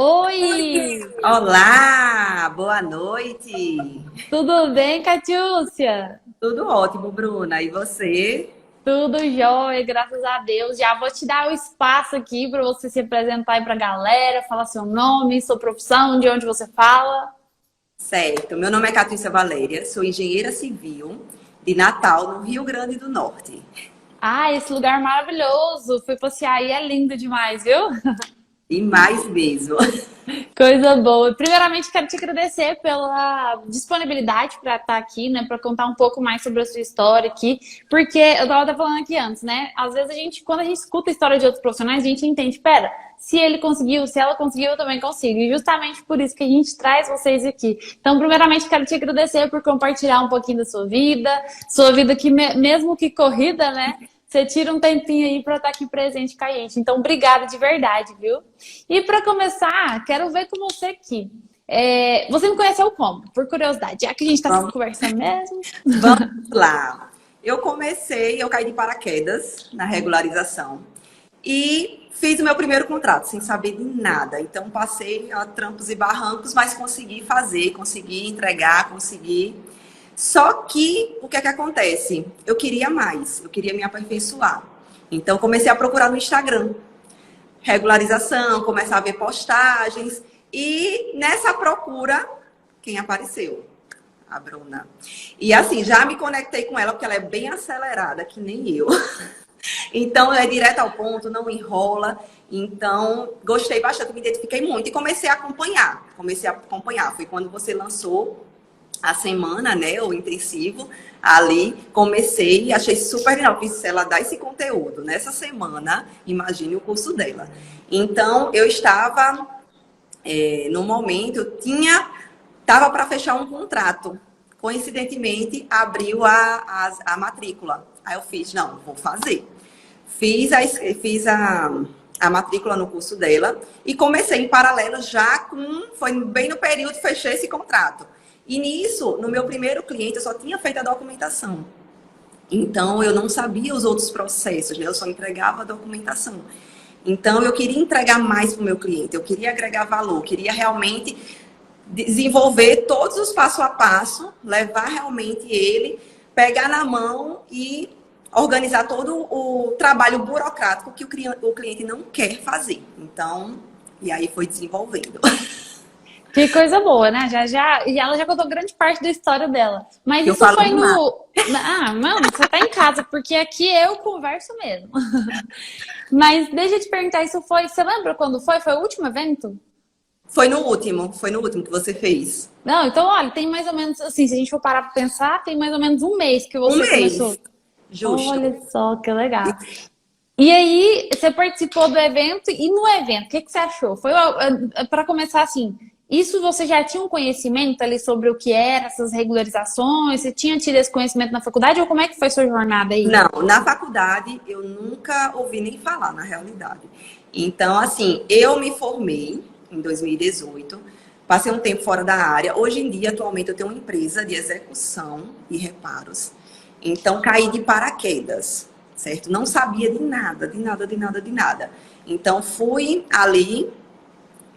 Oi! Olá, boa noite. Tudo bem, Catiúcia? Tudo ótimo, Bruna. E você? Tudo jóia, graças a Deus. Já vou te dar o espaço aqui para você se apresentar aí para a galera, falar seu nome, sua profissão, de onde você fala. Certo. Meu nome é Catrícia Valéria, sou engenheira civil de Natal, no Rio Grande do Norte. Ah, esse lugar maravilhoso! Fui passear aí, é lindo demais, viu? E mais mesmo. Coisa boa. Primeiramente, quero te agradecer pela disponibilidade para estar aqui, né, para contar um pouco mais sobre a sua história aqui, porque eu estava até falando aqui antes, né? Às vezes quando a gente escuta a história de outros profissionais, a gente entende, pera, se ele conseguiu, se ela conseguiu, eu também consigo. E justamente por isso que a gente traz vocês aqui. Então, primeiramente, quero te agradecer por compartilhar um pouquinho da sua vida que mesmo que corrida, né? Você tira um tempinho aí para estar aqui presente com a gente. Então, obrigada de verdade, viu? E para começar, quero ver com você aqui. Você me conheceu como? Por curiosidade, já que a gente está Vamos, conversando mesmo. vamos lá. Eu caí de paraquedas na regularização e fiz o meu primeiro contrato sem saber de nada. Então, passei a trancos e barrancos, mas consegui fazer, consegui entregar, consegui. Só que, o que é que acontece? Eu queria mais, eu queria me aperfeiçoar. Então, comecei a procurar no Instagram. Regularização, começar a ver postagens. E nessa procura, quem apareceu? A Bruna. E assim, já me conectei com ela, porque ela é bem acelerada, que nem eu. Então, é direto ao ponto, não enrola. Então, gostei bastante, me identifiquei muito e comecei a acompanhar. Comecei a acompanhar. Foi quando você lançou a semana, né, o intensivo, ali comecei e achei super legal, porque se ela dá esse conteúdo nessa semana, imagine o curso dela. Então, eu estava, no momento, estava para fechar um contrato. Coincidentemente, abriu a matrícula. Aí eu fiz, não, vou fazer. Fiz a matrícula no curso dela e comecei em paralelo já foi bem no período, fechei esse contrato. E nisso, no meu primeiro cliente, eu só tinha feito a documentação. Então, eu não sabia os outros processos, né? Eu só entregava a documentação. Então, eu queria entregar mais para o meu cliente, eu queria agregar valor, queria realmente desenvolver todos os passo a passo, levar realmente ele, pegar na mão e organizar todo o trabalho burocrático que o cliente não quer fazer. Então, e aí foi desenvolvendo. Que coisa boa, né? E ela já contou grande parte da história dela. Mas Eu isso falo foi demais. no. Ah, mano, você tá em casa, porque aqui eu converso mesmo. Mas deixa eu te perguntar, isso foi. Você lembra quando foi? Foi o último evento? Foi no último que você fez. Não, então, olha, tem mais ou menos, assim, se a gente for parar pra pensar, tem mais ou menos um mês que Um você mês, começou. justo. Olha só, que legal. E aí, você participou do evento e no evento, o que que você achou? Foi para começar assim, isso você já tinha um conhecimento ali sobre o que eram essas regularizações? Você tinha tido esse conhecimento na faculdade ou como é que foi sua jornada aí? Não, na faculdade eu nunca ouvi nem falar, na realidade. Então, assim, eu me formei em 2018, passei um tempo fora da área. Hoje em dia, atualmente, eu tenho uma empresa de execução e reparos. Então, caí de paraquedas, certo? Não sabia de nada, de nada, de nada, de nada. Então, fui ali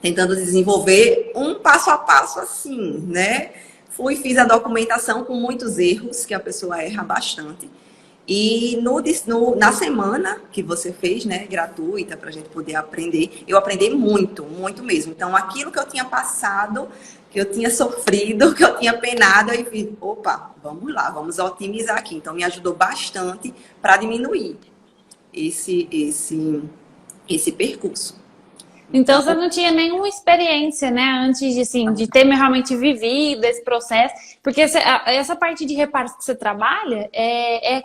tentando desenvolver um passo a passo assim, né? Fiz a documentação com muitos erros, que a pessoa erra bastante. E na semana que você fez, né, gratuita, para a gente poder aprender, eu aprendi muito, muito mesmo. Então, aquilo que eu tinha passado, que eu tinha sofrido, que eu tinha penado, eu fiz, opa, vamos lá, vamos otimizar aqui. Então, me ajudou bastante para diminuir esse percurso. Então Então, você não tinha nenhuma experiência, né, antes de, assim, de ter realmente vivido esse processo, porque essa parte de reparos que você trabalha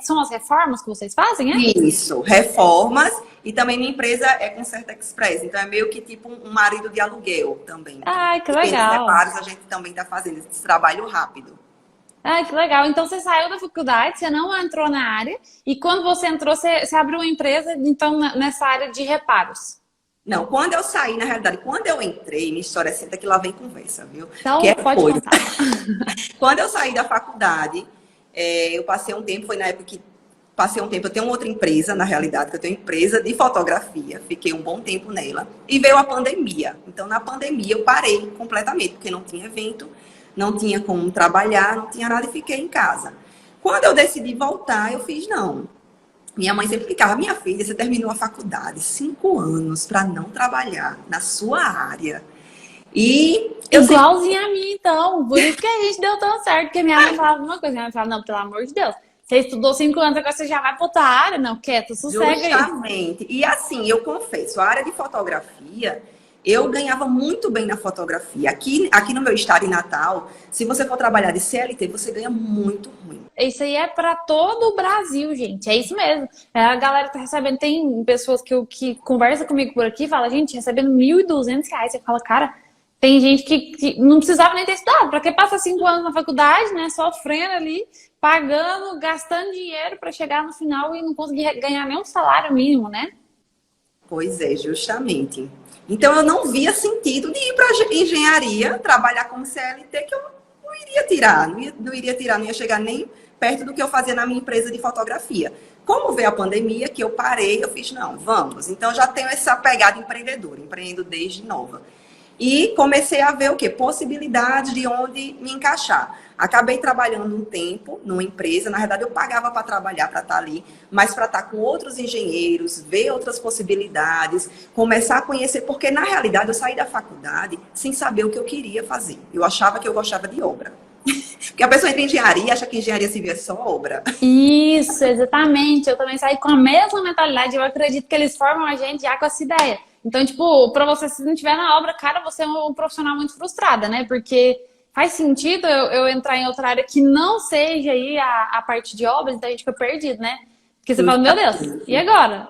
são as reformas que vocês fazem, é? isso, reformas e também minha empresa é com Certa Express, então é meio que tipo um marido de aluguel também. Então, Ai, que pequenos legal. reparos a gente também está fazendo esse trabalho rápido. Ai, que legal. Então você saiu da faculdade, você não entrou na área, e quando você entrou, você abriu uma empresa, então, nessa área de reparos. Não, quando eu saí, na realidade, quando eu entrei, minha história senta que lá vem conversa, viu? Que Então, é pode coisa. contar. Quando eu saí da faculdade, eu passei um tempo, foi na época que passei um tempo, eu tenho outra empresa, na realidade, que eu tenho empresa de fotografia, fiquei um bom tempo nela, e veio a pandemia. Então, na pandemia, eu parei completamente, porque não tinha evento, não tinha como trabalhar, não tinha nada, e fiquei em casa. Quando eu decidi voltar, eu fiz, não. Minha mãe sempre ficava, minha filha, você terminou a faculdade, 5 anos para não trabalhar na sua área. E eu sempre... Igualzinha a mim, então. Por isso que a gente deu tão certo, porque minha mãe falava uma coisa, minha mãe falava, não, pelo amor de Deus, você estudou 5 anos, agora você já vai pra outra área? Não, quieto, sossega aí. Justamente. E assim, eu confesso, a área de fotografia, eu ganhava muito bem na fotografia. Aqui no meu estado em Natal, se você for trabalhar de CLT, você ganha muito ruim. Isso aí é pra todo o Brasil, gente. É isso mesmo. A galera tá recebendo, tem pessoas que conversam comigo por aqui e falam, gente, recebendo R$ 1.200. Você fala, cara, tem gente que não precisava nem ter estudado. Pra que passa 5 anos na faculdade, né? Sofrendo ali, pagando, gastando dinheiro pra chegar no final e não conseguir ganhar nem um salário mínimo, né? Pois é, justamente. Então, eu não via sentido de ir para engenharia, trabalhar como CLT, que eu não iria tirar, não ia chegar nem perto do que eu fazia na minha empresa de fotografia. Como veio a pandemia, que eu parei, eu fiz, não, vamos. Então, já tenho essa pegada empreendedora, empreendo desde nova. E comecei a ver o quê? Possibilidades de onde me encaixar. Acabei trabalhando um tempo numa empresa, na verdade eu pagava para trabalhar, para estar ali, mas para estar com outros engenheiros, ver outras possibilidades, começar a conhecer, porque na realidade eu saí da faculdade sem saber o que eu queria fazer. Eu achava que eu gostava de obra. Porque a pessoa entra em engenharia e acha que engenharia civil é só obra. Isso, exatamente. Eu também saí com a mesma mentalidade. Eu acredito que eles formam a gente já com essa ideia. Então, tipo, pra você, se não estiver na obra, cara, você é um profissional muito frustrada, né? Porque faz sentido eu entrar em outra área que não seja aí a parte de obras, então a gente fica perdido, né? Porque você fala, meu Deus, e agora?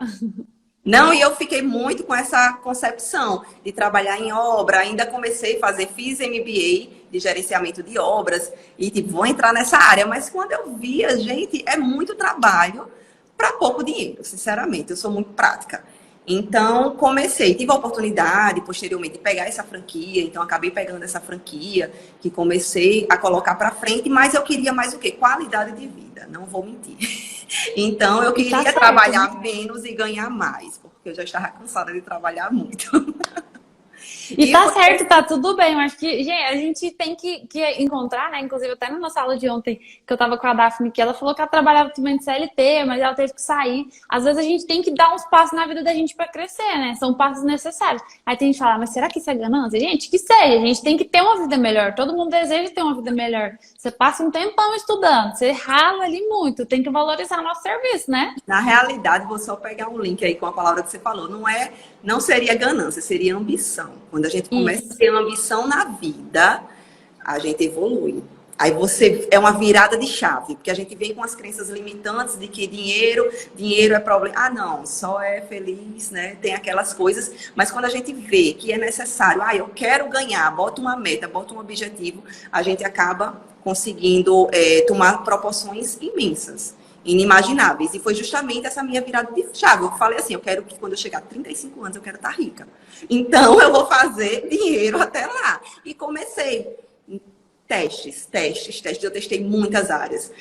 Não, e eu fiquei muito com essa concepção de trabalhar em obra. Ainda comecei a fazer, fiz MBA de gerenciamento de obras e tipo, vou entrar nessa área. Mas quando eu via, gente, é muito trabalho para pouco dinheiro, sinceramente. Eu sou muito prática. Então, comecei, tive a oportunidade, posteriormente, de pegar essa franquia. Então, acabei pegando essa franquia, que comecei a colocar para frente. Mas eu queria mais o quê? Qualidade de vida, não vou mentir. Então, eu queria certo, trabalhar né? menos e ganhar mais, porque eu já estava cansada de trabalhar muito. E E tá foi... certo, tá tudo bem. Eu acho que, gente, a gente tem que encontrar, né? Inclusive, até na nossa aula de ontem, que eu tava com a Daphne, que ela falou que ela trabalhava também de CLT, mas ela teve que sair. Às vezes a gente tem que dar uns passos na vida da gente pra crescer, né? São passos necessários. Aí tem gente que fala, mas será que isso é ganância? Gente, que seja. A gente tem que ter uma vida melhor. Todo mundo deseja ter uma vida melhor. Você passa um tempão estudando, você rala ali muito, tem que valorizar o nosso serviço, né? Na realidade, vou só pegar um link aí com a palavra que você falou. Não seria ganância, seria ambição. Quando a gente começa Isso. a ter ambição na vida, a gente evolui. Aí você é uma virada de chave, porque a gente vem com as crenças limitantes de que dinheiro é problema. Ah, não, só é feliz, né? Tem aquelas coisas. Mas quando a gente vê que é necessário, eu quero ganhar, bota uma meta, bota um objetivo, a gente acaba conseguindo tomar proporções imensas, inimagináveis. E foi justamente essa minha virada de chave. Eu falei assim, eu quero que quando eu chegar a 35 anos, eu quero estar rica. Então, eu vou fazer dinheiro até lá. E comecei. Testes. Eu testei muitas áreas.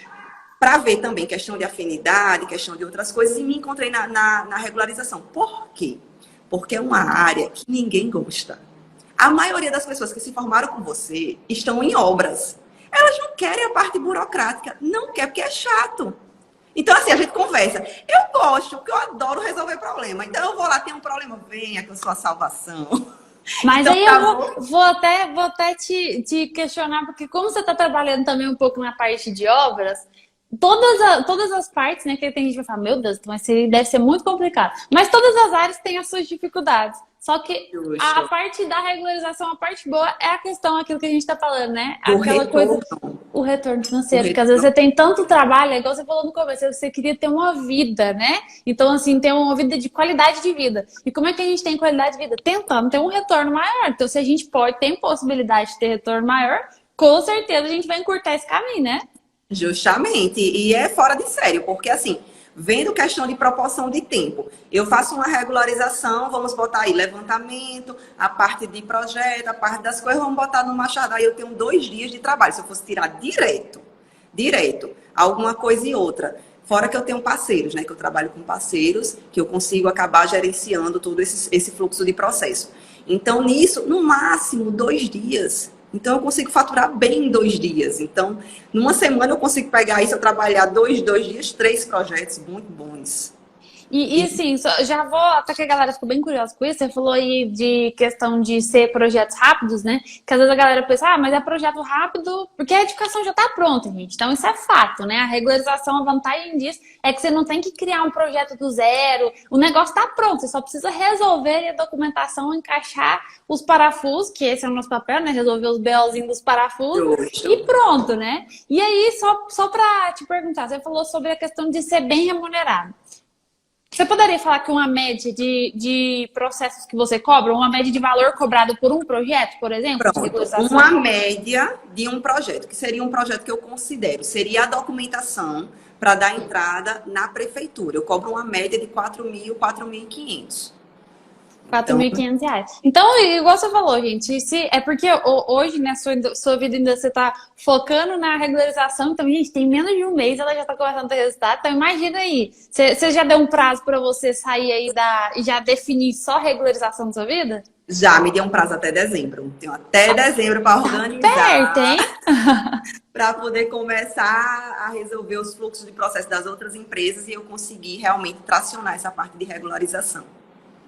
Para ver também questão de afinidade, questão de outras coisas, e me encontrei na regularização. Por quê? Porque é uma área que ninguém gosta. A maioria das pessoas que se formaram com você estão em obras. Elas não querem a parte burocrática. Não quer, porque é chato. Então, assim, a gente conversa. Eu gosto, porque eu adoro resolver problema. Então, eu vou lá, tem um problema, venha com a sua salvação. Mas Então, aí tá eu bom. vou até te questionar, porque como você está trabalhando também um pouco na parte de obras, todas as partes, né, que tem gente que vai falar, meu Deus, mas deve ser muito complicado. Mas todas as áreas têm as suas dificuldades. Só que a Justo. parte da regularização, a parte boa é a questão, aquilo que a gente está falando, né? O Aquela coisa, retorno. o retorno O financeiro, porque às vezes você retorno. tem tanto trabalho, é igual você falou no começo, você queria ter uma vida, né? Então, assim, ter uma vida de qualidade de vida. E como é que a gente tem qualidade de vida? Tentando ter um retorno maior. Então, se a gente tem possibilidade de ter retorno maior, com certeza a gente vai encurtar esse caminho, né? Justamente. E é fora de sério, porque assim, vendo questão de proporção de tempo, eu faço uma regularização, vamos botar aí levantamento, a parte de projeto, a parte das coisas, vamos botar no Machado. Aí eu tenho 2 dias de trabalho. Se eu fosse tirar direto, alguma coisa e outra. Fora que eu tenho parceiros, né? Que eu trabalho com parceiros, que eu consigo acabar gerenciando todo esse fluxo de processo. Então, nisso, no máximo, 2 dias. Então, eu consigo faturar bem em 2 dias. Então, numa semana eu consigo pegar isso, eu trabalhar dois dias, 3 projetos muito bons. E assim, já vou, até que a galera ficou bem curiosa com isso, você falou aí de questão de ser projetos rápidos, né? Que às vezes a galera pensa, mas é projeto rápido, porque a edificação já tá pronta, gente. Então isso é fato, né? A regularização, a vantagem disso é que você não tem que criar um projeto do zero, o negócio tá pronto, você só precisa resolver a documentação, encaixar os parafusos, que esse é o nosso papel, né? Resolver os BOzinhos dos parafusos e pronto, né? E aí, só pra te perguntar, você falou sobre a questão de ser bem remunerado. Você poderia falar que uma média de processos que você cobra, uma média de valor cobrado por um projeto, por exemplo? Pronto, uma média de um projeto, que seria um projeto que eu considero, seria a documentação para dar entrada na prefeitura. Eu cobro uma média de 4.000, 4.500. R$ 4.500. Então, igual você falou, gente, é porque hoje, né, sua vida ainda você tá focando na regularização, então, gente, tem menos de um mês, ela já tá começando a ter resultado, então imagina aí, você já deu um prazo para você sair aí e já definir só a regularização da sua vida? Já me deu um prazo até dezembro. Tenho até dezembro para organizar. Perto, hein? Para poder começar a resolver os fluxos de processo das outras empresas e eu conseguir realmente tracionar essa parte de regularização.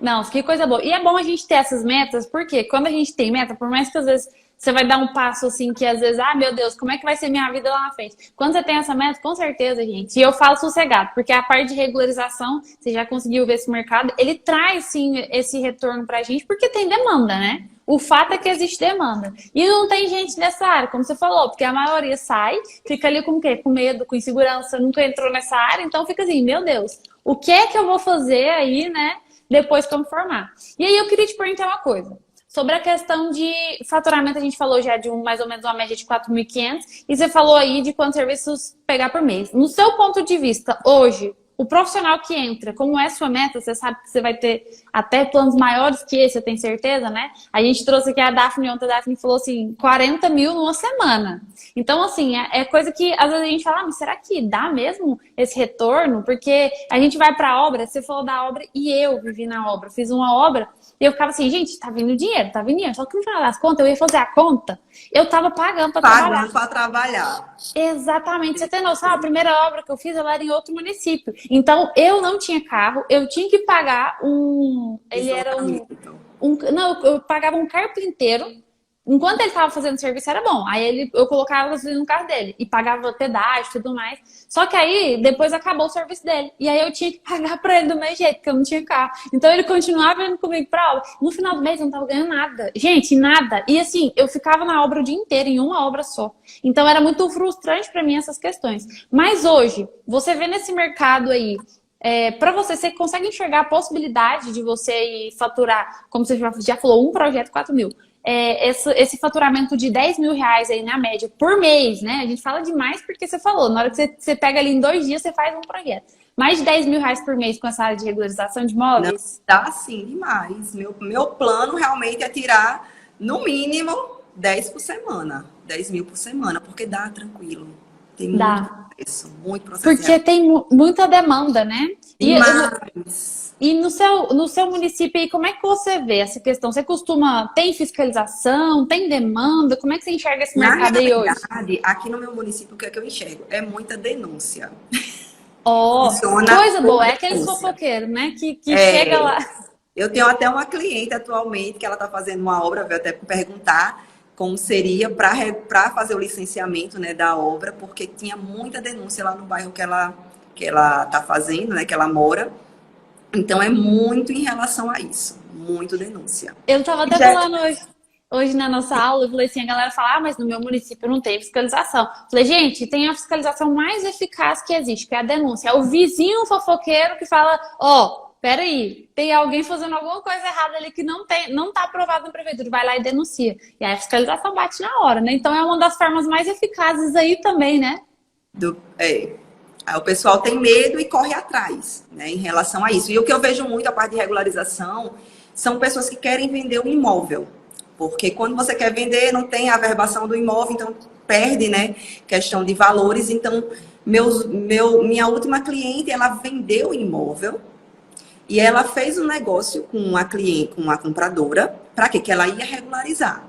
Não, que coisa boa. E é bom a gente ter essas metas, porque quando a gente tem meta, por mais que às vezes você vai dar um passo assim, que às vezes, meu Deus, como é que vai ser minha vida lá na frente? Quando você tem essa meta, com certeza, gente. E eu falo sossegado, porque a parte de regularização, você já conseguiu ver esse mercado, ele traz sim esse retorno pra gente, porque tem demanda, né? O fato é que existe demanda. E não tem gente nessa área, como você falou, porque a maioria sai, fica ali com o quê? Com medo, com insegurança, nunca entrou nessa área, então fica assim, meu Deus, o que é que eu vou fazer aí, né? Depois que eu me formar. E aí eu queria te perguntar uma coisa. Sobre a questão de faturamento, a gente falou já de mais ou menos uma média de 4.500 e você falou aí de quantos serviços pegar por mês. No seu ponto de vista, hoje, o profissional que entra, como é sua meta, você sabe que você vai ter até planos maiores que esse, eu tenho certeza, né? A gente trouxe aqui a Daphne ontem, a Daphne falou assim, 40 mil numa semana. Então, assim, é coisa que às vezes a gente fala, mas será que dá mesmo esse retorno? Porque a gente vai pra obra, você falou da obra e eu vivi na obra, fiz uma obra e eu ficava assim, gente, tá vindo dinheiro, tá vindo dinheiro. Só que no final das contas, eu ia fazer a conta, eu tava pagando pra trabalhar. Pagando pra trabalhar. Exatamente. Você tem noção? A primeira obra que eu fiz, ela era em outro município. Então, eu não tinha carro, eu tinha que pagar ele era não, eu pagava um carpinteiro. Enquanto ele estava fazendo serviço, era bom. Aí eu colocava gasolina no carro dele e pagava pedágio e tudo mais. Só que aí, depois acabou o serviço dele. E aí eu tinha que pagar pra ele do meu jeito, porque eu não tinha carro. Então ele continuava indo comigo pra obra. No final do mês eu não tava ganhando nada. Gente, nada. E assim, eu ficava na obra o dia inteiro, em uma obra só. Então era muito frustrante pra mim essas questões. Mas hoje, você vê nesse mercado aí, para você consegue enxergar a possibilidade de você ir faturar, como você já falou, um projeto 4.000. Esse faturamento de R$ 10.000 aí na média por mês, né? A gente fala demais porque você falou, na hora que você pega ali em 2 dias, você faz um projeto. Mais de R$ 10.000 por mês com essa área de regularização de imóveis? Não, dá sim, demais. Meu plano realmente é tirar, no mínimo, 10 por semana. 10 mil por semana, porque dá tranquilo. Tem muito processo. Porque tem muita demanda, né? Demais. E no seu município aí, como é que você vê essa questão? Você tem fiscalização, tem demanda? Como é que você enxerga esse mercado aí hoje? Na realidade, aqui no meu município, o que é que eu enxergo? É muita denúncia. Coisa boa, é aquele fofoqueiro, né? Que chega lá. Eu tenho até uma cliente atualmente que ela está fazendo uma obra, veio até perguntar como seria para fazer o licenciamento, né, da obra, porque tinha muita denúncia lá no bairro que ela está fazendo, né, que ela mora. Então, é muito em relação a isso. Muito denúncia. Eu estava até falando hoje na nossa aula, eu falei assim, a galera fala, mas no meu município não tem fiscalização. Eu falei, gente, tem a fiscalização mais eficaz que existe, que é a denúncia. É o vizinho fofoqueiro que fala, peraí, tem alguém fazendo alguma coisa errada ali que não tá aprovado no prefeitura, vai lá e denuncia. E aí a fiscalização bate na hora, né? Então, é uma das formas mais eficazes aí também, né? Aí o pessoal tem medo e corre atrás, né, em relação a isso. E o que eu vejo muito, a parte de regularização, são pessoas que querem vender um imóvel. Porque quando você quer vender, não tem a averbação do imóvel, então perde, né, questão de valores. Então, Minha última cliente, ela vendeu o imóvel e ela fez um negócio com uma cliente, com uma compradora, para quê? Que ela ia regularizar.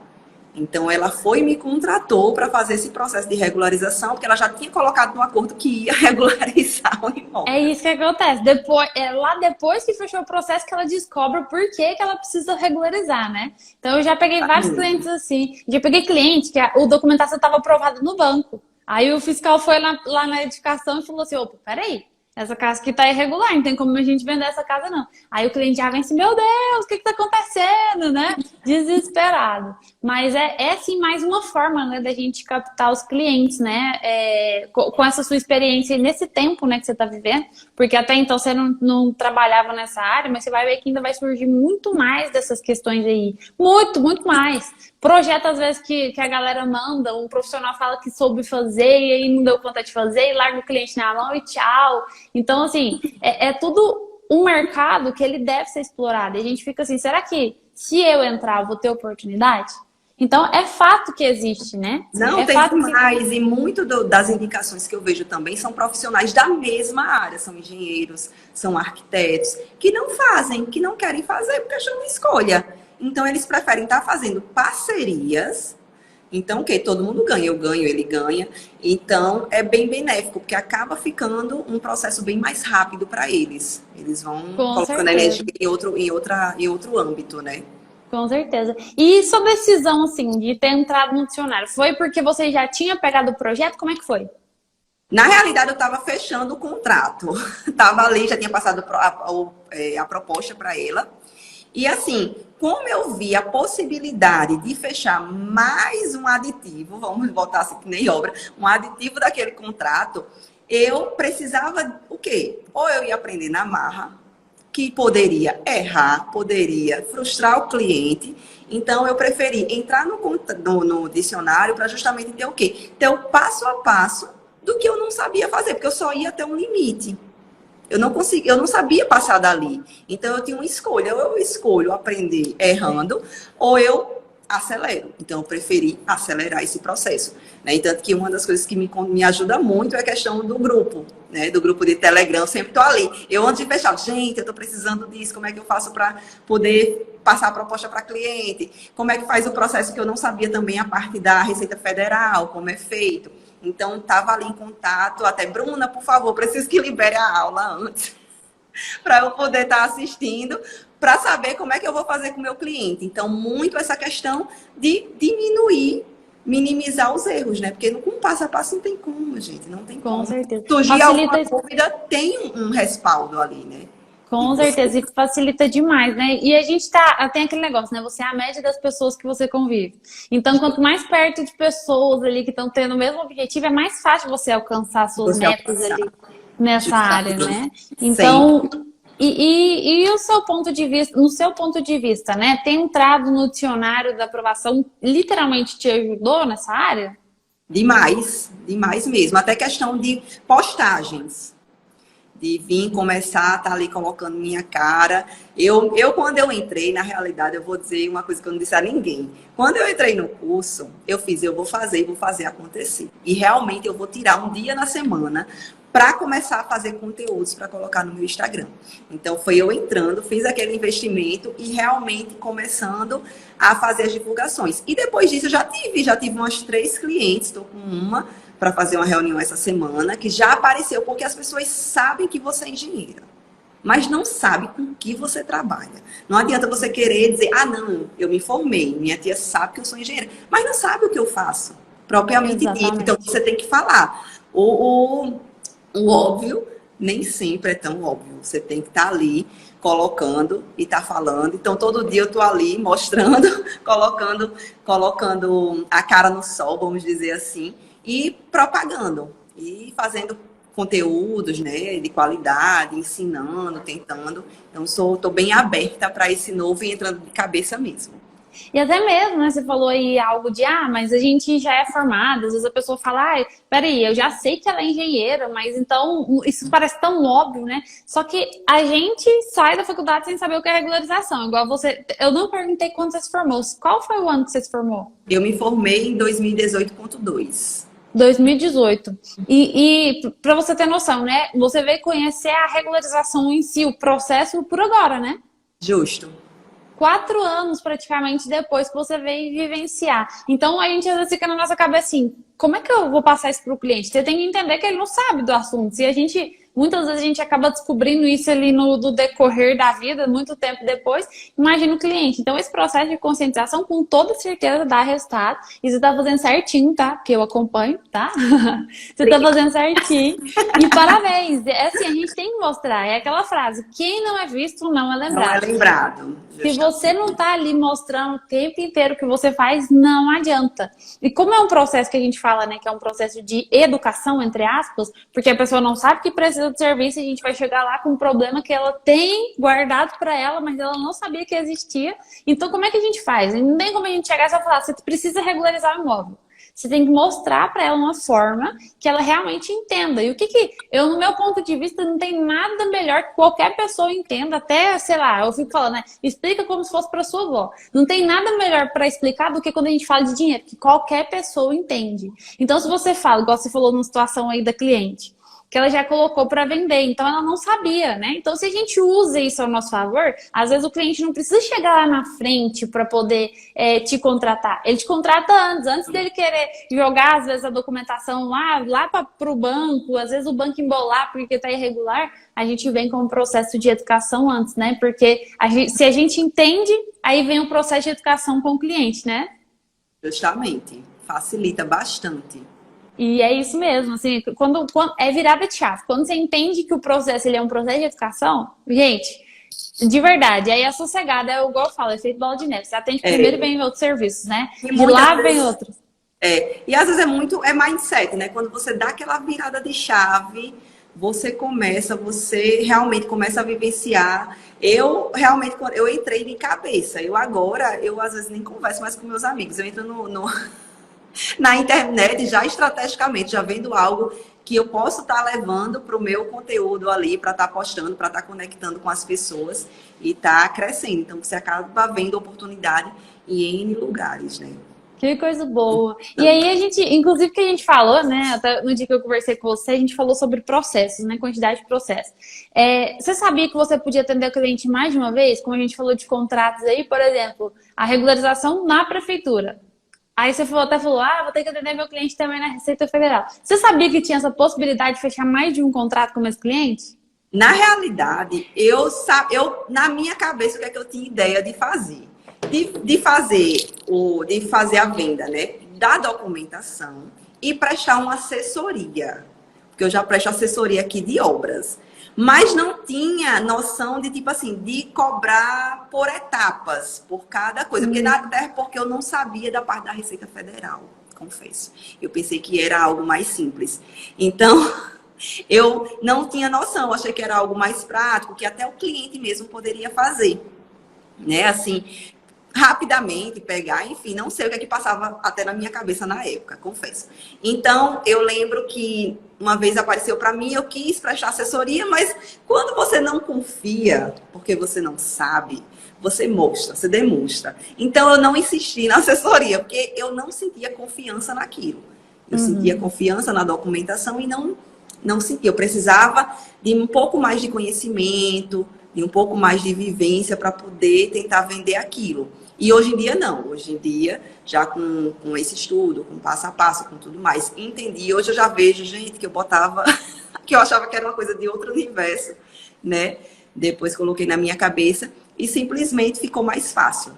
Então, ela foi e me contratou para fazer esse processo de regularização, porque ela já tinha colocado no acordo que ia regularizar o imóvel. É isso que acontece. Depois, lá depois que fechou o processo que ela descobre por que ela precisa regularizar, né? Então, eu já peguei vários clientes assim. Já peguei cliente que o documentação estava aprovada no banco. Aí o fiscal foi lá na edificação e falou assim, opa, peraí. Essa casa aqui tá irregular, não tem como a gente vender essa casa, não. Aí o cliente já vem assim, meu Deus, o que tá acontecendo, né? Desesperado. Mas é sim mais uma forma, né, da gente captar os clientes, né? Com essa sua experiência nesse tempo, né, que você tá vivendo. Porque até então você não trabalhava nessa área, mas você vai ver que ainda vai surgir muito mais dessas questões aí. Muito, muito mais. Projeto, às vezes, que a galera manda, um profissional fala que soube fazer e aí não deu conta de fazer e larga o cliente na mão e tchau. Então, assim, é tudo um mercado que ele deve ser explorado. E a gente fica assim, será que se eu entrar, eu vou ter oportunidade? Então, é fato que existe, né? Não, tem mais. E muito das indicações que eu vejo também são profissionais da mesma área. São engenheiros, são arquitetos, que não fazem, que não querem fazer porque acham uma escolha. Então, eles preferem estar fazendo parcerias. Então, todo mundo ganha. Eu ganho, ele ganha. Então, é bem benéfico, porque acaba ficando um processo bem mais rápido para eles. Eles vão colocando energia em outro âmbito, né? Com certeza. E sua decisão, assim, de ter entrado no dicionário, foi porque você já tinha pegado o projeto? Como é que foi? Na realidade, eu estava fechando o contrato. Estava ali, já tinha passado a proposta para ela. E assim, como eu vi a possibilidade de fechar mais um aditivo, vamos botar assim que nem obra, um aditivo daquele contrato, eu precisava o quê? Ou eu ia aprender na marra, que poderia errar, poderia frustrar o cliente. Então, eu preferi entrar no dicionário para justamente ter o quê? Ter o passo a passo do que eu não sabia fazer, porque eu só ia até um limite. Eu não sabia passar dali. Então, eu tinha uma escolha. Ou eu escolho aprender errando, ou eu acelero. Então, eu preferi acelerar esse processo. Né? E tanto que uma das coisas que me ajuda muito é a questão do grupo, né? Do grupo de Telegram. Eu sempre estou ali. Eu, antes de fechar, gente, eu estou precisando disso. Como é que eu faço para poder passar a proposta para cliente? Como é que faz o processo que eu não sabia também, a parte da Receita Federal, como é feito? Então, estava ali em contato. Até, Bruna, por favor, preciso que libere a aula antes, para eu poder estar assistindo, para saber como é que eu vou fazer com o meu cliente. Então, muito essa questão de diminuir, minimizar os erros, né? Porque com passo a passo não tem como, gente. Não tem como. Com certeza. Surgir alguma dúvida, tem um respaldo ali, né? Com certeza, e facilita demais, né? E a gente tem aquele negócio, né? Você é a média das pessoas que você convive. Então, quanto mais perto de pessoas ali que estão tendo o mesmo objetivo, é mais fácil você alcançar suas metas ali nessa área, né? Então, e o seu ponto de vista, no seu ponto de vista, né? Ter entrado no dicionário da aprovação literalmente te ajudou nessa área? Demais, demais mesmo. Até questão de postagens. De vir começar a estar ali colocando minha cara. Eu, quando eu entrei, na realidade, eu vou dizer uma coisa que eu não disse a ninguém. Quando eu entrei no curso, eu vou fazer acontecer. E realmente eu vou tirar um dia na semana para começar a fazer conteúdos para colocar no meu Instagram. Então, foi eu entrando, fiz aquele investimento e realmente começando a fazer as divulgações. E depois disso, eu já tive umas 3 clientes, estou com uma para fazer uma reunião essa semana, que já apareceu, porque as pessoas sabem que você é engenheira, mas não sabem com que você trabalha. Não adianta você querer dizer, não, eu me formei, minha tia sabe que eu sou engenheira, mas não sabe o que eu faço, propriamente dito. Então, você tem que falar. O óbvio nem sempre é tão óbvio. Você tem que estar ali colocando e estar falando. Então, todo dia eu estou ali mostrando, colocando a cara no sol, vamos dizer assim, e propagando, e fazendo conteúdos, né, de qualidade, ensinando, tentando. Então, estou bem aberta para esse novo e entrando de cabeça mesmo. E até mesmo, né, você falou aí algo de, mas a gente já é formada, às vezes a pessoa fala, peraí, eu já sei que ela é engenheira, mas então isso parece tão óbvio, né? Só que a gente sai da faculdade sem saber o que é regularização, igual você, eu não perguntei quando você se formou, qual foi o ano que você se formou? Eu me formei em 2018.2. 2018. E para você ter noção, né? Você veio conhecer a regularização em si, o processo por agora, né? Justo. 4 anos praticamente depois que você veio vivenciar. Então a gente às vezes fica na nossa cabeça assim, como é que eu vou passar isso para o cliente? Você tem que entender que ele não sabe do assunto. Se a gente, muitas vezes a gente acaba descobrindo isso ali no decorrer da vida, muito tempo depois, imagina o cliente. Então esse processo de conscientização com toda certeza dá resultado. E você está fazendo certinho, tá? Porque eu acompanho, tá? Você está fazendo certinho. E parabéns. É assim, a gente tem que mostrar. É aquela frase, quem não é visto não é lembrado. Não é lembrado. Se você não tá ali mostrando o tempo inteiro o que você faz, não adianta. E como é um processo que a gente fala, né, que é um processo de educação, entre aspas, porque a pessoa não sabe que precisa de serviço e a gente vai chegar lá com um problema que ela tem guardado para ela, mas ela não sabia que existia. Então, como é que a gente faz? Não tem como a gente chegar e só falar, você precisa regularizar o imóvel. Você tem que mostrar para ela uma forma que ela realmente entenda. E o que eu, no meu ponto de vista, não tem nada melhor que qualquer pessoa entenda. Até, sei lá, eu fico falando, né? Explica como se fosse para sua avó. Não tem nada melhor para explicar do que quando a gente fala de dinheiro, que qualquer pessoa entende. Então, se você fala, igual você falou numa situação aí da cliente, que ela já colocou para vender, então ela não sabia, né? Então, se a gente usa isso ao nosso favor, às vezes o cliente não precisa chegar lá na frente para poder te contratar. Ele te contrata antes dele querer jogar, às vezes, a documentação lá para o banco, às vezes o banco embolar porque está irregular, a gente vem com um processo de educação antes, né? Porque se a gente entende, aí vem o processo de educação com o cliente, né? Justamente. Facilita bastante. E é isso mesmo, assim, quando é virada de chave. Quando você entende que o processo ele é um processo de educação, gente, de verdade, aí é sossegada, é igual eu falo, é feito bola de neve. Você atende primeiro e vem outros serviços, né? De lá vem outros. E às vezes é mindset, né? Quando você dá aquela virada de chave, você realmente começa a vivenciar. Eu realmente, quando eu entrei de cabeça, eu às vezes nem converso mais com meus amigos, eu entro na internet, já estrategicamente, já vendo algo que eu posso estar levando para o meu conteúdo ali, para estar postando, para estar conectando com as pessoas e estar crescendo. Então, você acaba vendo oportunidade em N lugares, né? Que coisa boa. E aí a gente, inclusive que a gente falou, né, até no dia que eu conversei com você, a gente falou sobre processos, né, quantidade de processos. Você sabia que você podia atender o cliente mais de uma vez? Como a gente falou de contratos aí, por exemplo, a regularização na prefeitura. Aí você até falou, vou ter que atender meu cliente também na Receita Federal. Você sabia que tinha essa possibilidade de fechar mais de um contrato com meus clientes? Na realidade, na minha cabeça, o que é que eu tinha ideia de fazer? De fazer a venda, né? Da documentação e prestar uma assessoria. Porque eu já presto assessoria aqui de obras. Mas não tinha noção de, tipo assim, de cobrar por etapas, por cada coisa. Até porque eu não sabia da parte da Receita Federal, confesso. Eu pensei que era algo mais simples. Então, eu não tinha noção. Achei que era algo mais prático, que até o cliente mesmo poderia fazer. Né, assim, rapidamente pegar, enfim, não sei o que é que passava até na minha cabeça na época, confesso. Então, eu lembro que uma vez apareceu para mim, eu quis prestar assessoria, mas quando você não confia, porque você não sabe, você mostra, você demonstra. Então, eu não insisti na assessoria, porque eu não sentia confiança naquilo. Eu sentia confiança na documentação e não sentia. Eu precisava de um pouco mais de conhecimento, de um pouco mais de vivência para poder tentar vender aquilo. E hoje em dia, não. Hoje em dia, já com esse estudo, com passo a passo, com tudo mais, entendi. Hoje eu já vejo gente que eu botava, que eu achava que era uma coisa de outro universo, né? Depois coloquei na minha cabeça e simplesmente ficou mais fácil.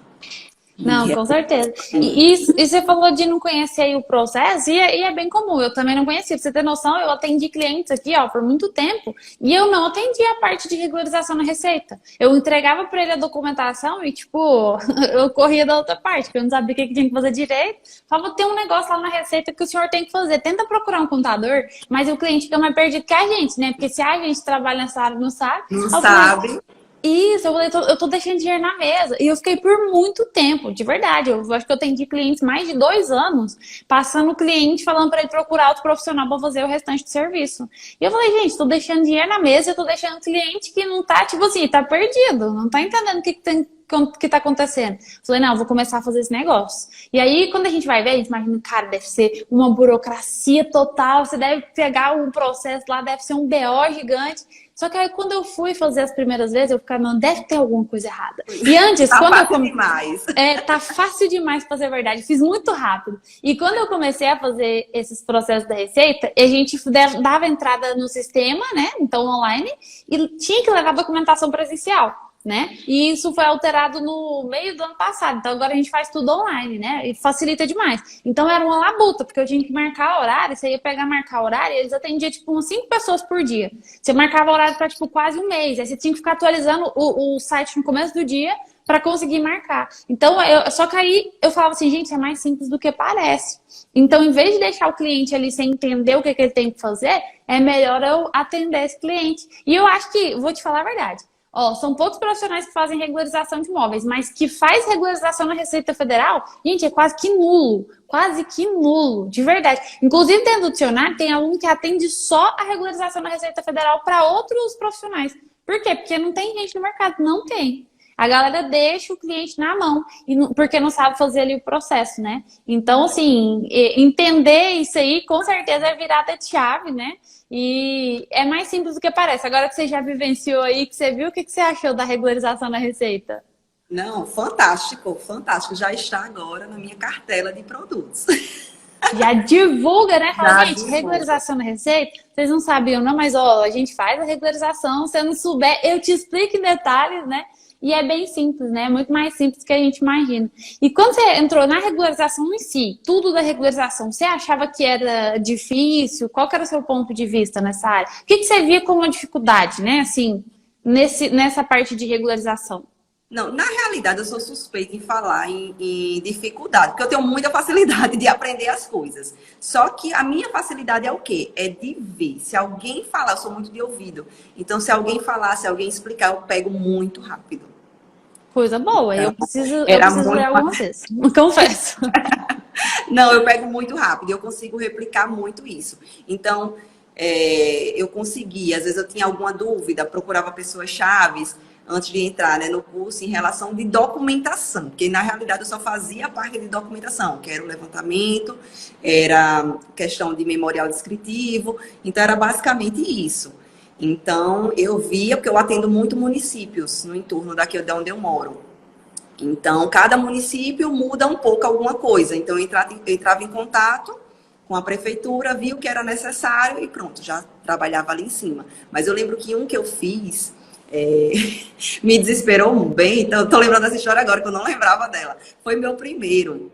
Não, com certeza. E você falou de não conhecer aí o processo, e é bem comum, eu também não conhecia. Pra você ter noção, eu atendi clientes aqui, por muito tempo, e eu não atendia a parte de regularização na Receita. Eu entregava para ele a documentação e, tipo, eu corria da outra parte, porque eu não sabia o que tinha que fazer direito. Falava, tem um negócio lá na Receita que o senhor tem que fazer. Tenta procurar um contador, mas o cliente fica mais perdido que a gente, né? Porque se a gente trabalha nessa área, não sabe. Não sabe. Isso, eu falei, eu tô deixando dinheiro na mesa. E eu fiquei por muito tempo, de verdade. Eu acho que eu atendi clientes mais de 2 anos, passando o cliente falando para ele procurar outro profissional para fazer o restante do serviço. E eu falei, gente, tô deixando dinheiro na mesa, eu tô deixando cliente que não tá, tipo assim, tá perdido, não tá entendendo o que tá acontecendo. Falei, não, eu vou começar a fazer esse negócio. E aí, quando a gente vai ver, a gente imagina, cara, deve ser uma burocracia total, você deve pegar um processo lá, deve ser um BO gigante. Só que aí, quando eu fui fazer as primeiras vezes, eu ficava, não, deve ter alguma coisa errada. E antes, Tá quando fácil demais. tá fácil demais pra ser verdade. Fiz muito rápido. E quando eu comecei a fazer esses processos da receita, a gente dava entrada no sistema, né? Então, online, e tinha que levar documentação presencial, né? E isso foi alterado no meio do ano passado. Então, agora a gente faz tudo online, né? E facilita demais. Então, era uma labuta, porque eu tinha que marcar horário. Você ia marcar horário, e eles atendiam, tipo, umas 5 pessoas por dia. Você marcava horário para, tipo, quase um mês. Aí você tinha que ficar atualizando o site no começo do dia para conseguir marcar. Então, só que aí eu falava assim, gente, é mais simples do que parece. Então, em vez de deixar o cliente ali sem entender o que ele tem que fazer, é melhor eu atender esse cliente. E eu acho que, vou te falar a verdade, ó, são poucos profissionais que fazem regularização de imóveis, mas que faz regularização na Receita Federal, gente, é quase que nulo, de verdade. Inclusive, dentro do dicionário, tem aluno que atende só a regularização na Receita Federal para outros profissionais. Por quê? Porque não tem gente no mercado, não tem. A galera deixa o cliente na mão, porque não sabe fazer ali o processo, né? Então, assim, entender isso aí, com certeza é virada de chave, né? E é mais simples do que parece. Agora que você já vivenciou aí, que você viu, o que você achou da regularização na Receita? Não, fantástico, fantástico. Já está agora na minha cartela de produtos. Já divulga, né? Fala, Já gente, divulga. regularização na Receita, vocês não sabiam, não, mas ó, a gente faz a regularização, se eu não souber, eu te explico em detalhes, né? E é bem simples, né? É muito mais simples do que a gente imagina. E quando você entrou na regularização em si, tudo da regularização, você achava que era difícil? Qual que era o seu ponto de vista nessa área? O que você via como uma dificuldade, né? Assim, nessa parte de regularização? Não, na realidade, eu sou suspeita em falar em dificuldade, porque eu tenho muita facilidade de aprender as coisas. Só que a minha facilidade é o quê? É de ver. Se alguém falar, eu sou muito de ouvido. Então, se alguém falar, se alguém explicar, eu pego muito rápido. Coisa boa, Então, eu preciso era ler algumas vezes, confesso. Não, eu pego muito rápido, eu consigo replicar muito isso. Então, eu conseguia, às vezes eu tinha alguma dúvida, procurava pessoas chaves antes de entrar, né, no curso em relação de documentação, porque na realidade eu só fazia a parte de documentação, que era o levantamento, era questão de memorial descritivo, então era basicamente isso. Então, eu via, porque eu atendo muito municípios no entorno daqui de onde eu moro. Então, cada município muda um pouco alguma coisa. Então, eu entrava em contato com a prefeitura, via o que era necessário e pronto, já trabalhava ali em cima. Mas eu lembro que um que eu fiz me desesperou bem. Então, estou lembrando dessa história agora, que eu não lembrava dela. Foi meu primeiro,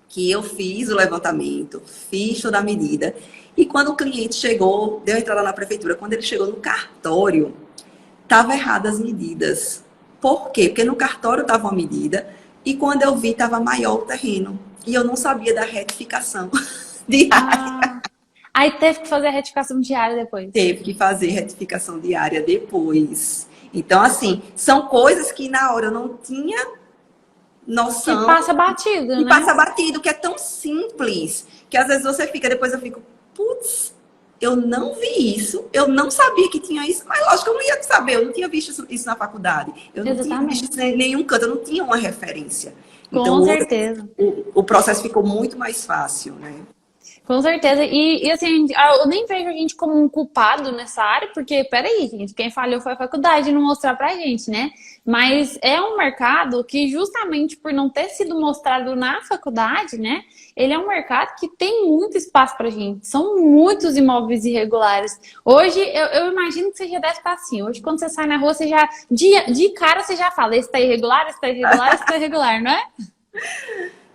que eu fiz o levantamento, fiz toda a medida. E quando o cliente chegou, deu entrada na prefeitura, quando ele chegou no cartório, estava errada as medidas. Por quê? Porque no cartório estava uma medida e quando eu vi estava maior o terreno. E eu não sabia da retificação diária. Aí teve que fazer a retificação diária depois. Teve que fazer retificação diária depois. Então, assim, são coisas que na hora eu não tinha noção. E passa batido, né? E passa batido, que é tão simples, que às vezes você fica, depois eu fico, putz, eu não vi isso, eu não sabia que tinha isso, mas lógico que eu não ia saber, eu não tinha visto isso na faculdade, eu não tinha visto isso em nenhum canto, eu não tinha uma referência. Então, com certeza. O processo ficou muito mais fácil, né? Com certeza. E assim, eu nem vejo a gente como um culpado nessa área, porque, peraí, gente, quem falhou foi a faculdade não mostrar pra gente, né? Mas é um mercado que, justamente por não ter sido mostrado na faculdade, né? Ele é um mercado que tem muito espaço pra gente. São muitos imóveis irregulares. Hoje, eu imagino que você já deve estar assim. Hoje, quando você sai na rua, você já, de cara, você já fala, esse tá irregular, esse tá irregular, esse tá irregular, não é?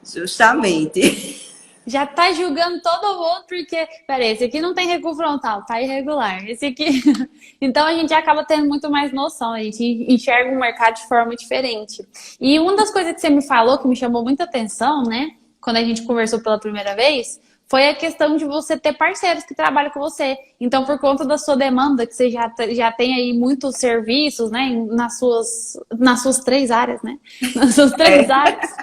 Justamente. Já tá julgando todo mundo porque, peraí, esse aqui não tem recuo frontal, tá irregular. Esse aqui. Então a gente acaba tendo muito mais noção, a gente enxerga o mercado de forma diferente. E uma das coisas que você me falou que me chamou muita atenção, né, quando a gente conversou pela primeira vez, foi a questão de você ter parceiros que trabalham com você. Então, por conta da sua demanda, que você já tem aí muitos serviços, né, nas suas 3 áreas, né? Nas suas três É. áreas.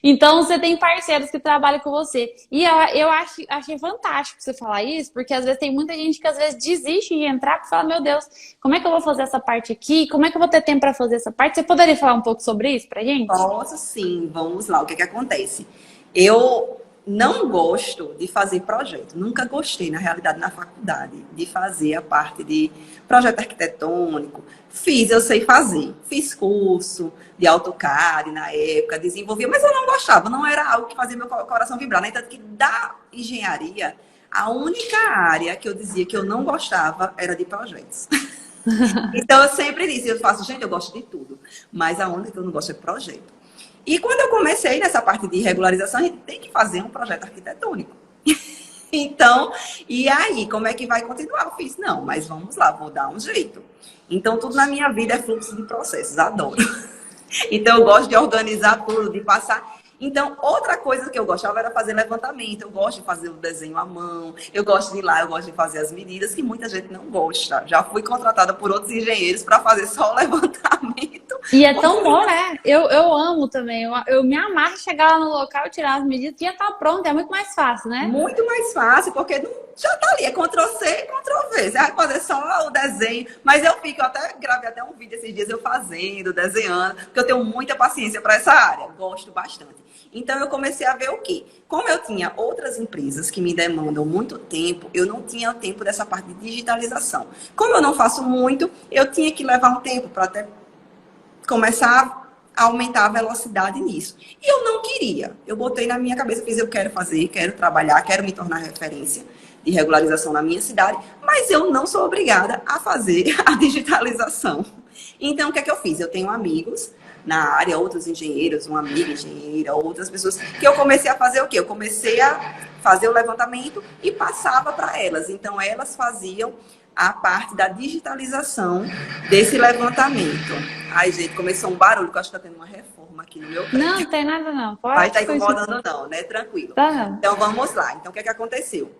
Então, você tem parceiros que trabalham com você. E achei fantástico você falar isso, porque às vezes tem muita gente que às vezes desiste de entrar porque fala, meu Deus, como é que eu vou fazer essa parte aqui? Como é que eu vou ter tempo para fazer essa parte? Você poderia falar um pouco sobre isso pra gente? Posso sim, vamos lá. O que é que acontece? Eu não gosto de fazer projeto. Nunca gostei, na realidade, na faculdade, de fazer a parte de projeto arquitetônico. Fiz, eu sei fazer. Fiz curso de AutoCAD na época, desenvolvia, mas eu não gostava. Não era algo que fazia meu coração vibrar. Né? Tanto que da engenharia, a única área que eu dizia que eu não gostava era de projetos. Então, eu sempre disse, eu faço, gente, eu gosto de tudo, mas a única que eu não gosto é projeto. E quando eu comecei nessa parte de regularização, a gente tem que fazer um projeto arquitetônico. Então, e aí, como é que vai continuar? Eu fiz, não, mas vamos lá, vou dar um jeito. Então, tudo na minha vida é fluxo de processos, adoro. Então, eu gosto de organizar tudo, de passar. Então, outra coisa que eu gostava era fazer levantamento. Eu gosto de fazer o desenho à mão. Eu gosto de ir lá, eu gosto de fazer as medidas, que muita gente não gosta. Já fui contratada por outros engenheiros para fazer só o levantamento. E é tão bom, né? Eu amo também. Eu me amarro chegar lá no local, tirar as medidas, já tá pronto. É muito mais fácil, né? Muito mais fácil, porque não, já tá ali. É Ctrl+C e Ctrl+V. Você vai fazer só o desenho. Mas eu até gravei até um vídeo esses dias eu fazendo, desenhando, porque eu tenho muita paciência para essa área. Gosto bastante. Então, eu comecei a ver o quê? Como eu tinha outras empresas que me demandam muito tempo, eu não tinha o tempo dessa parte de digitalização. Como eu não faço muito, eu tinha que levar um tempo para até começar a aumentar a velocidade nisso. E eu não queria. Eu botei na minha cabeça, fiz, eu quero fazer, quero trabalhar, quero me tornar referência de regularização na minha cidade, mas eu não sou obrigada a fazer a digitalização. Então, o que é que eu fiz? Eu tenho amigos na área, outros engenheiros, uma amiga engenheira, outras pessoas, que eu comecei a fazer o quê? Eu comecei a fazer o levantamento e passava para elas. Então, elas faziam a parte da digitalização desse levantamento. Ai, gente, começou um barulho, que eu acho que está tendo uma reforma aqui no meu prédio. Não, não tem nada não. Pode. Vai estar incomodando não, né? Tranquilo. Tá. Então, vamos lá. Então, o que é que aconteceu?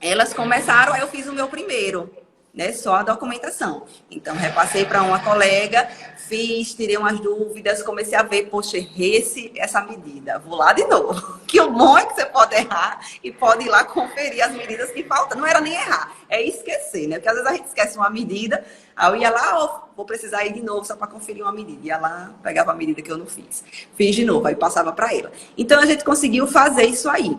Elas começaram, aí eu fiz o meu primeiro, né? Só a documentação. Então, repassei para uma colega, fiz, tirei umas dúvidas, comecei a ver, poxa, errei essa medida. Vou lá de novo. Que o bom é que você pode errar e pode ir lá conferir as medidas que faltam. Não era nem errar, é esquecer, né? Porque às vezes a gente esquece uma medida, aí eu ia lá, ó, vou precisar ir de novo só para conferir uma medida. Ia lá, pegava a medida que eu não fiz. Fiz de novo, aí passava para ela. Então, a gente conseguiu fazer isso aí.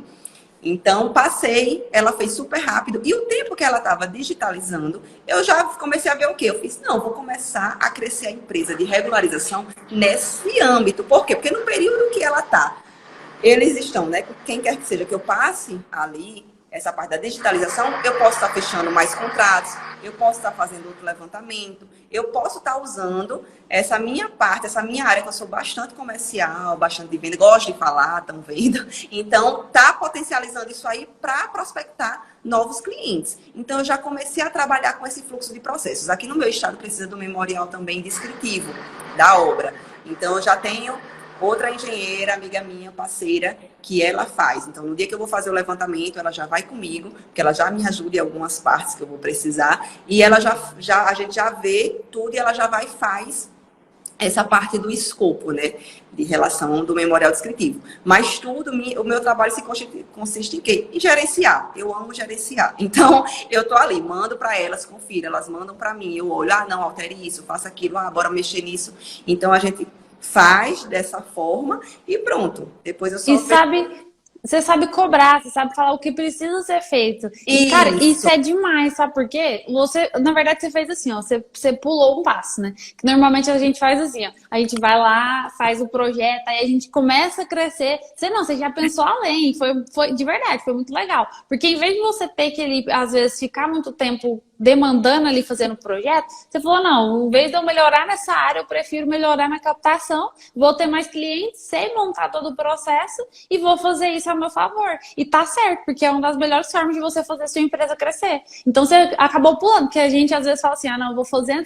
Então, passei, ela fez super rápido. E o tempo que ela estava digitalizando, eu já comecei a ver o quê? Eu fiz, não, vou começar a crescer a empresa de regularização nesse âmbito. Por quê? Porque no período que ela está, eles estão, né? Quem quer que seja que eu passe ali, essa parte da digitalização, eu posso estar fechando mais contratos, eu posso estar fazendo outro levantamento, eu posso estar usando essa minha parte, essa minha área, que eu sou bastante comercial, bastante de venda, gosto de falar, estão vendo? Então, tá potencializando isso aí para prospectar novos clientes. Então, eu já comecei a trabalhar com esse fluxo de processos. Aqui no meu estado precisa do memorial também descritivo da obra. Então, eu já tenho outra engenheira, amiga minha, parceira, que ela faz. Então, no dia que eu vou fazer o levantamento, ela já vai comigo, porque ela já me ajuda em algumas partes que eu vou precisar. E ela a gente já vê tudo e ela já vai e faz essa parte do escopo, né? De relação do memorial descritivo. Mas tudo, o meu trabalho consiste em quê? Em gerenciar. Eu amo gerenciar. Então, eu tô ali, mando para elas, confiro, elas mandam para mim. Eu olho, não, altere isso, faça aquilo, bora mexer nisso. Então, a gente faz dessa forma e pronto. Depois eu só... E você sabe cobrar, você sabe falar o que precisa ser feito. E, cara, isso é demais, sabe por quê? Você, na verdade, você fez assim, ó, você pulou um passo, né? Que normalmente a gente faz assim, ó, a gente vai lá, faz o projeto, aí a gente começa a crescer. Você já pensou além, foi de verdade, foi muito legal. Porque em vez de você ter que, às vezes, ficar muito tempo demandando ali fazendo o projeto, você falou, não, em vez de eu melhorar nessa área, eu prefiro melhorar na captação, vou ter mais clientes, sei montar todo o processo e vou fazer isso a meu favor. E tá certo, porque é uma das melhores formas de você fazer a sua empresa crescer. Então você acabou pulando, porque a gente às vezes fala assim, ah, não, eu vou fazendo.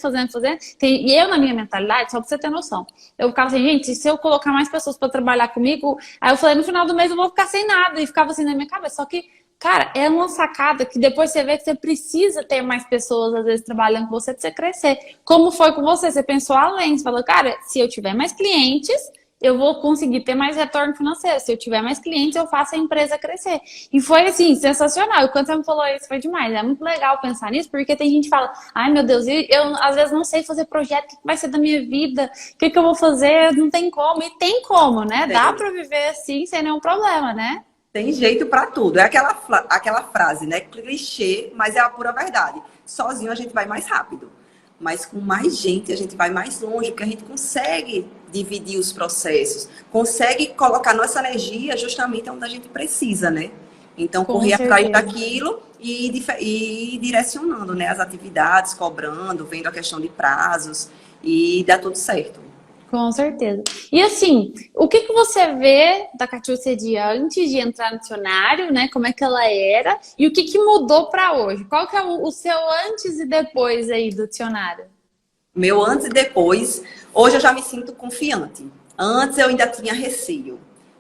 E eu, na minha mentalidade, só pra você ter noção, eu ficava assim, gente, se eu colocar mais pessoas pra trabalhar comigo, aí eu falei, no final do mês eu vou ficar sem nada, e ficava assim na minha cabeça, só que cara, é uma sacada que depois você vê que você precisa ter mais pessoas, às vezes, trabalhando com você pra você crescer. Como foi com você? Você pensou além, você falou, cara, se eu tiver mais clientes, eu vou conseguir ter mais retorno financeiro. Se eu tiver mais clientes, eu faço a empresa crescer. E foi, assim, sensacional. E quando você me falou isso, foi demais. É muito legal pensar nisso, porque tem gente que fala, ai, meu Deus, eu às vezes não sei fazer projeto, o que vai ser da minha vida? O que eu vou fazer? Não tem como. E tem como, né? Dá pra viver assim, sem nenhum problema, né? Tem jeito para tudo. É aquela frase, né? Clichê, mas é a pura verdade. Sozinho a gente vai mais rápido. Mas com mais gente a gente vai mais longe, porque a gente consegue dividir os processos, consegue colocar nossa energia justamente onde a gente precisa, né? Então, Com correr atrás certeza. daquilo e ir direcionando, né, as atividades, cobrando, vendo a questão de prazos e dá tudo certo. Com certeza. E assim, o que que você vê da Catiúcia de antes de entrar no dicionário, né? Como é que ela era e o que que mudou para hoje? Qual que é o seu antes e depois aí do dicionário? Meu antes e depois, hoje eu já me sinto confiante. Antes eu ainda tinha receio.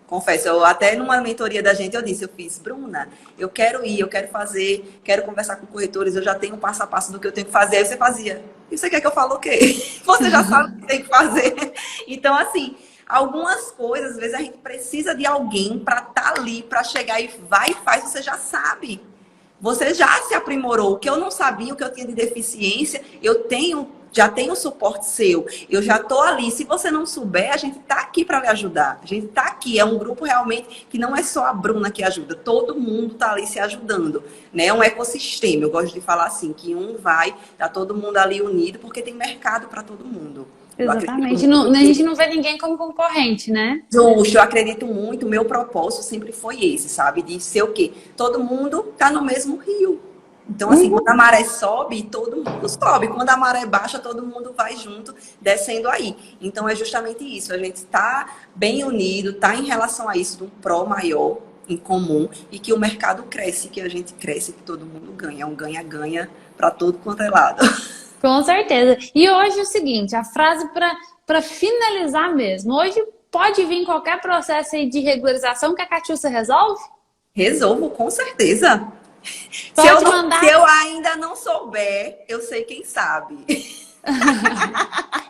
Confesso, eu até numa mentoria da gente eu disse, eu fiz, Bruna, eu quero ir, eu quero fazer, quero conversar com corretores, eu já tenho um passo a passo do que eu tenho que fazer. Aí você fazia, e você quer que eu fale o quê? Você já sabe o que tem que fazer. Então, assim, algumas coisas, às vezes a gente precisa de alguém para estar ali, para chegar e vai e faz, você já sabe. Você já se aprimorou. O que eu não sabia, o que eu tinha de deficiência, já tenho suporte seu. Eu já estou ali. Se você não souber, a gente está aqui para lhe ajudar. A gente está aqui. É um grupo realmente que não é só a Bruna que ajuda. Todo mundo está ali se ajudando. Né? É um ecossistema. Eu gosto de falar assim, que tá todo mundo ali unido, porque tem mercado para todo mundo. Eu acredito Exatamente. muito A gente nisso. não vê ninguém como concorrente, né? Justo, eu acredito muito, o meu propósito sempre foi esse, sabe? De ser o quê? Todo mundo tá no mesmo rio. Então, assim, quando a maré sobe, todo mundo sobe. Quando a maré baixa, todo mundo vai junto, descendo aí. Então, é justamente isso. A gente tá bem unido, tá em relação a isso, de um pró maior em comum, e que o mercado cresce, que a gente cresce, que todo mundo ganha. É um ganha-ganha para todo quanto é lado. Com certeza. E hoje é o seguinte, a frase para finalizar mesmo. Hoje pode vir qualquer processo aí de regularização que a Catiúcia resolve? Resolvo, com certeza. Pode Se mandar. eu ainda não souber, eu sei quem sabe.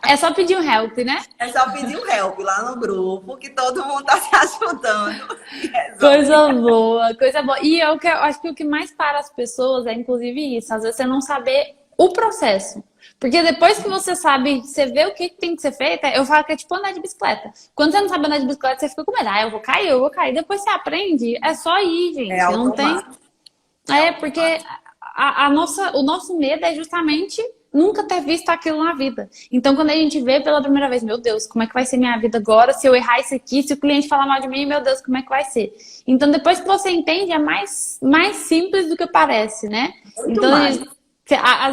É só pedir um help, né? É só pedir um help lá no grupo, que todo mundo tá se ajudando. E resolve. Coisa boa, coisa boa. E eu acho que o que mais para as pessoas é inclusive isso, às vezes você não saber o processo. Porque depois que você sabe, você vê o que tem que ser feito, eu falo que é tipo andar de bicicleta. Quando você não sabe andar de bicicleta, você fica com medo. Ah, eu vou cair, eu vou cair. Depois você aprende, é só ir, É gente. Não tem. automático. É É, porque automático. o nosso medo é justamente nunca ter visto aquilo na vida. Então, quando a gente vê pela primeira vez, meu Deus, como é que vai ser minha vida agora? Se eu errar isso aqui, se o cliente falar mal de mim, meu Deus, como é que vai ser? Então, depois que você entende, é mais simples do que parece, né? Muito Então, mais.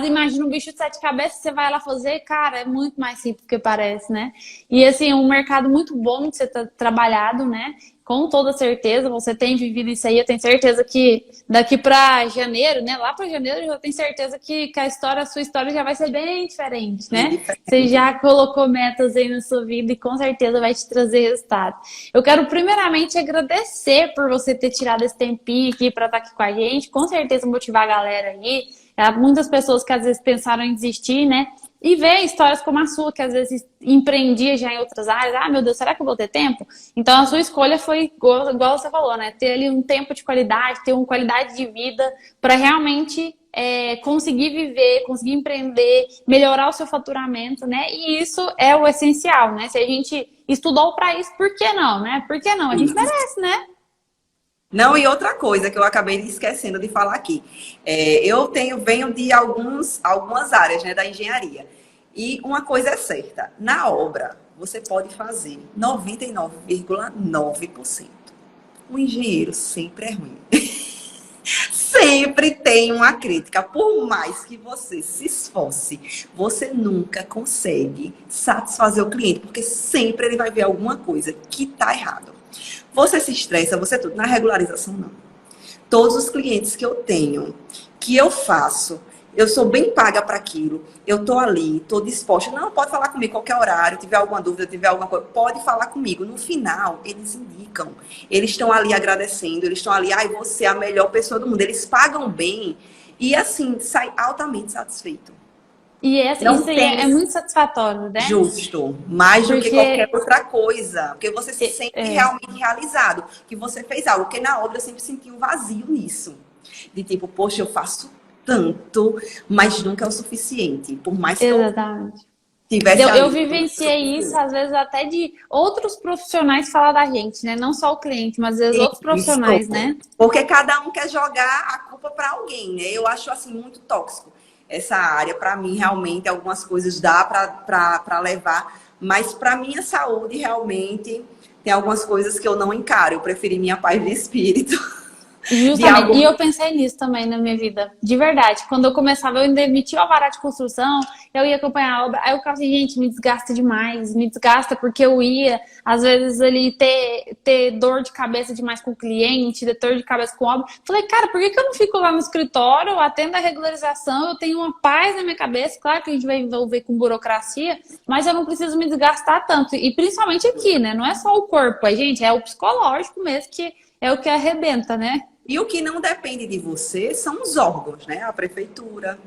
imagina um bicho de sete cabeças, você vai lá fazer, cara, é muito mais simples do que parece, né? E assim, um mercado muito bom de ser trabalhado, né? Com toda certeza, você tem vivido isso aí, eu tenho certeza que daqui para janeiro, né? Lá para janeiro, eu tenho certeza que a sua história já vai ser bem diferente, Bem né? Você diferente. já colocou metas aí na sua vida e com certeza vai te trazer resultado. Eu quero primeiramente agradecer por você ter tirado esse tempinho aqui para estar aqui com a gente, com certeza motivar a galera aí. Há muitas pessoas que às vezes pensaram em desistir, né? E ver histórias como a sua, que às vezes empreendia já em outras áreas. Ah, meu Deus, será que eu vou ter tempo? Então, a sua escolha foi, igual você falou, né? Ter ali um tempo de qualidade, ter uma qualidade de vida para realmente conseguir viver, conseguir empreender, melhorar o seu faturamento, né? E isso é o essencial, né? Se a gente estudou para isso, por que não, né? Por que não? A gente merece, né? Não, e outra coisa que eu acabei esquecendo de falar aqui. Venho de algumas áreas, né, da engenharia. E uma coisa é certa, na obra você pode fazer 99,9%. O engenheiro sempre é ruim. sempre tem uma crítica. Por mais que você se esforce, você nunca consegue satisfazer o cliente, porque sempre ele vai ver alguma coisa que tá errado. Você se estressa, você tudo. Na regularização, não. Todos os clientes que eu tenho, que eu faço, eu sou bem paga para aquilo. Eu tô ali, tô disposta. Não, pode falar comigo qualquer horário. Tiver alguma dúvida, tiver alguma coisa, pode falar comigo. No final, eles indicam. Eles estão ali agradecendo. Eles estão ali, ai, você é a melhor pessoa do mundo. Eles pagam bem e assim sai altamente satisfeito. E Não isso aí tem é muito satisfatório, né? justo, mais do que qualquer Porque outra coisa, porque você se sente é, realmente realizado, que você fez algo, porque na obra eu sempre senti um vazio nisso, de tipo, poxa, eu faço tanto, mas nunca é o suficiente, por mais que eu exatamente. tivesse Eu ali, nunca é o vivenciei isso, suficiente. às vezes, até de outros profissionais falar da gente, né? Não só o cliente, mas às vezes outros Isso, profissionais, né? porque cada um quer jogar a culpa para alguém, né? Eu acho assim muito tóxico essa área. Para mim, realmente, algumas coisas dá para levar, mas para minha saúde, realmente, tem algumas coisas que eu não encaro. Eu preferi minha paz de espírito de Justamente. E algo. eu pensei nisso também na minha vida. De verdade. Quando eu começava, eu ainda emitia o alvará de construção, eu ia acompanhar a obra. Aí eu ficava assim, gente, me desgasta demais. Me desgasta porque eu ia, às vezes, ali ter dor de cabeça demais com o cliente, ter dor de cabeça com a obra. Falei, cara, por que que eu não fico lá no escritório, eu atendo a regularização, eu tenho uma paz na minha cabeça? Claro que a gente vai envolver com burocracia, mas eu não preciso me desgastar tanto. E principalmente aqui, né? Não é só o corpo, gente, é o psicológico mesmo que é o que arrebenta, né? E o que não depende de você são os órgãos, né? A prefeitura,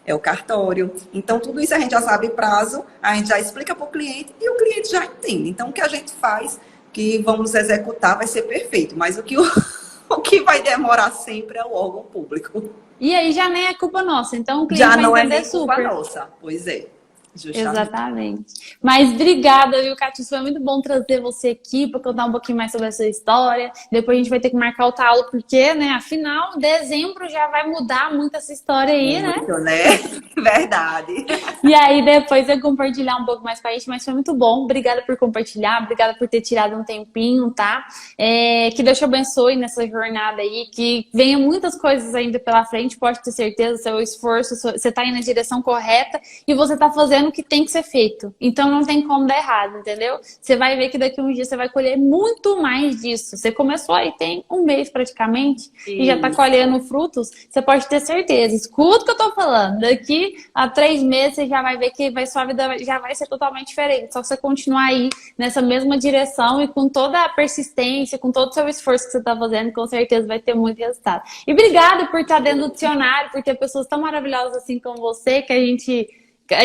é o cartório. Então, tudo isso a gente já sabe prazo, a gente já explica para o cliente e o cliente já entende. Então, o que a gente faz, que vamos executar, vai ser perfeito. Mas o que vai demorar sempre é o órgão público. E aí já nem é culpa nossa, então o cliente Já vai não é entender nem culpa super. nossa. Pois é, justamente. Exatamente. Mas obrigada, viu, Catius? Foi muito bom trazer você aqui para contar um pouquinho mais sobre a sua história. Depois a gente vai ter que marcar outra aula, porque, né, afinal, dezembro já vai mudar muito essa história aí, né? Muito, né? Verdade. E aí depois eu compartilhar um pouco mais com a gente, mas foi muito bom. Obrigada por compartilhar, obrigada por ter tirado um tempinho, tá? Que Deus te abençoe nessa jornada aí, que venha muitas coisas ainda pela frente, pode ter certeza, seu esforço, você tá indo na direção correta e você tá fazendo o que tem que ser feito. Então não tem como dar errado, entendeu? Você vai ver que daqui a uns dias você vai colher muito mais disso. Você começou aí tem um mês praticamente e já tá Isso. colhendo frutos, você pode ter certeza. Escuta o que eu tô falando. Daqui a 3 meses você já vai ver que sua vida já vai ser totalmente diferente. Só você continuar aí nessa mesma direção e com toda a persistência, com todo o seu esforço que você está fazendo, com certeza vai ter muito resultado. E obrigada por estar dentro do dicionário, por ter pessoas tão maravilhosas assim como você, que a gente.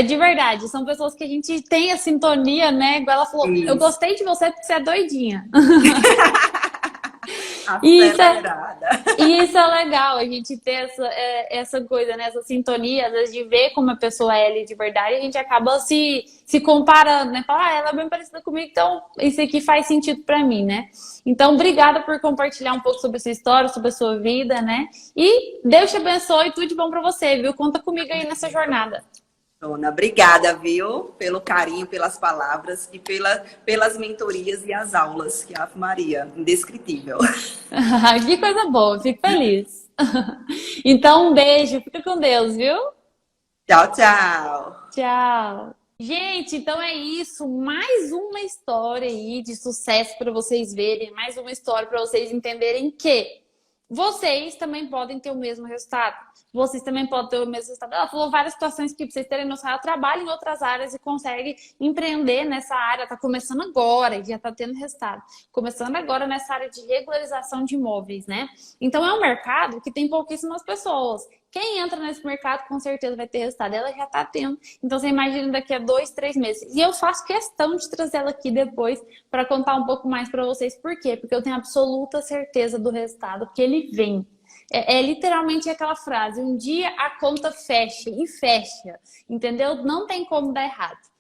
De verdade, são pessoas que a gente tem a sintonia, né? Igual ela falou, eu Isso. gostei de você porque você é doidinha. E isso é, Acelerada. e isso é legal, a gente ter essa coisa, né? Essa sintonia, às vezes de ver como a pessoa é ali de verdade, a gente acaba se comparando, né? Fala, ela é bem parecida comigo, então isso aqui faz sentido pra mim, né? Então, obrigada por compartilhar um pouco sobre a sua história, sobre a sua vida, né? E Deus te abençoe e tudo de bom pra você, viu? Conta comigo aí nessa jornada. Dona, obrigada, viu? Pelo carinho, pelas palavras e pelas mentorias e as aulas. Que Ave Maria, indescritível. Que coisa boa, fico feliz. Então, um beijo, fica com Deus, viu? Tchau, tchau. Tchau. Gente, então é isso. Mais uma história aí de sucesso para vocês verem, mais uma história para vocês entenderem que vocês também podem ter o mesmo resultado. Vocês também podem ter o mesmo resultado. Ela falou várias situações que, pra vocês terem noção, ela trabalha em outras áreas e consegue empreender nessa área. Tá começando agora e já tá tendo resultado. Começando agora nessa área de regularização de imóveis, né? Então é um mercado que tem pouquíssimas pessoas. Quem entra nesse mercado com certeza vai ter resultado. Ela já tá tendo. Então você imagina daqui a 2, 3 meses. E eu faço questão de trazer ela aqui depois para contar um pouco mais para vocês. Por quê? Porque eu tenho absoluta certeza do resultado, que ele vem. É literalmente aquela frase, um dia a conta fecha e fecha, entendeu? Não tem como dar errado.